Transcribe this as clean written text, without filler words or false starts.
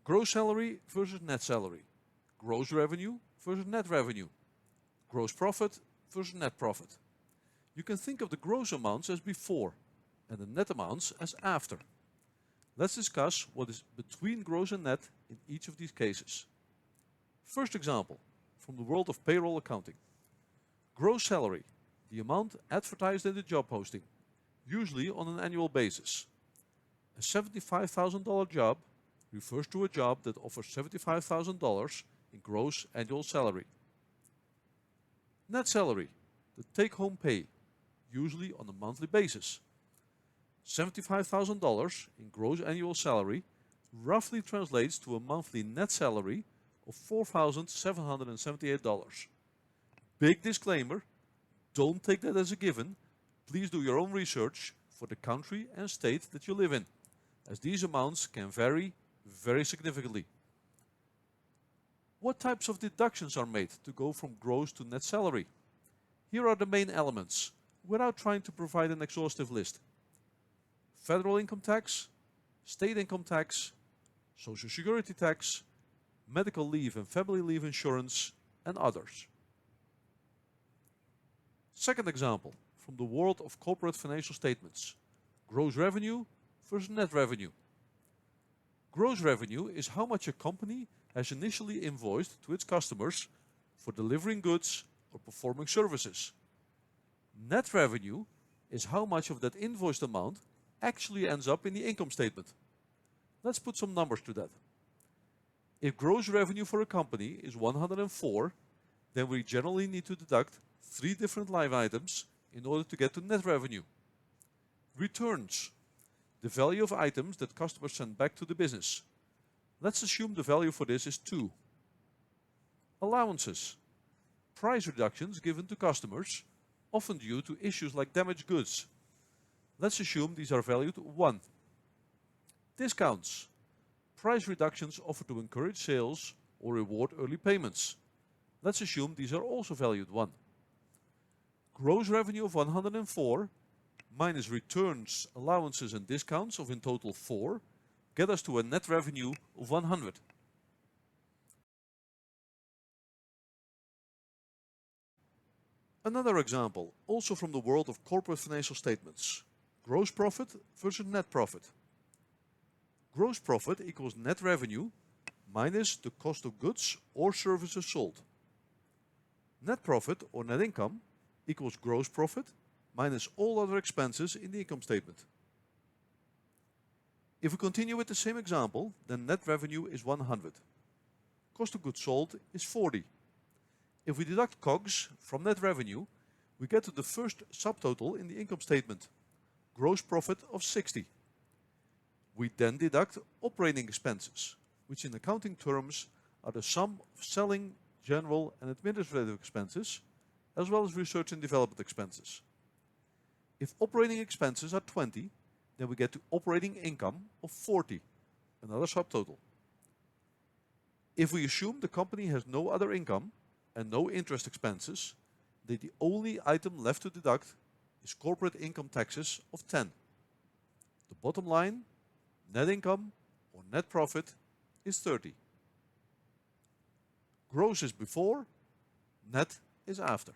Gross salary versus net salary. Gross revenue versus net revenue. Gross profit versus net profit. You can think of the gross amounts as before and the net amounts as after. Let's discuss what is between gross and net in each of these cases. First example, from the world of payroll accounting. Gross salary, the amount advertised in the job posting, usually on an annual basis. A $75,000 job refers to a job that offers $75,000 in gross annual salary. Net salary, the take-home pay, usually on a monthly basis. $75,000 in gross annual salary roughly translates to a monthly net salary of $4,778. Big disclaimer, don't take that as a given. Please do your own research for the country and state that you live in, as these amounts can vary very significantly. What types of deductions are made to go from gross to net salary? Here are the main elements, without trying to provide an exhaustive list. Federal income tax, state income tax, social security tax, medical leave and family leave insurance, and others. Second example, from the world of corporate financial statements. Gross revenue versus net revenue. Gross revenue is how much a company has initially invoiced to its customers for delivering goods or performing services. Net revenue is how much of that invoiced amount actually ends up in the income statement. Let's put some numbers to that. If gross revenue for a company is 104, then we generally need to deduct 3 different line items in order to get to net revenue. Returns, the value of items that customers send back to the business. Let's assume the value for this is 2. Allowances, price reductions given to customers, often due to issues like damaged goods. Let's assume these are valued 1. Discounts, price reductions offered to encourage sales or reward early payments. Let's assume these are also valued 1. Gross revenue of 104 minus returns, allowances and discounts of in total 4 get us to a net revenue of 100. Another example, also from the world of corporate financial statements. Gross profit versus net profit. Gross profit equals net revenue minus the cost of goods or services sold. Net profit or net income equals gross profit minus all other expenses in the income statement. If we continue with the same example, then net revenue is 100. Cost of goods sold is 40. If we deduct COGS from net revenue, we get to the first subtotal in the income statement, gross profit of 60. We then deduct operating expenses, which in accounting terms are the sum of selling, general and administrative expenses, as well as research and development expenses. If operating expenses are 20, then we get to operating income of 40, another subtotal. If we assume the company has no other income and no interest expenses, then the only item left to deduct is corporate income taxes of 10. The bottom line, net income or net profit, is 30. Gross is before, net is after.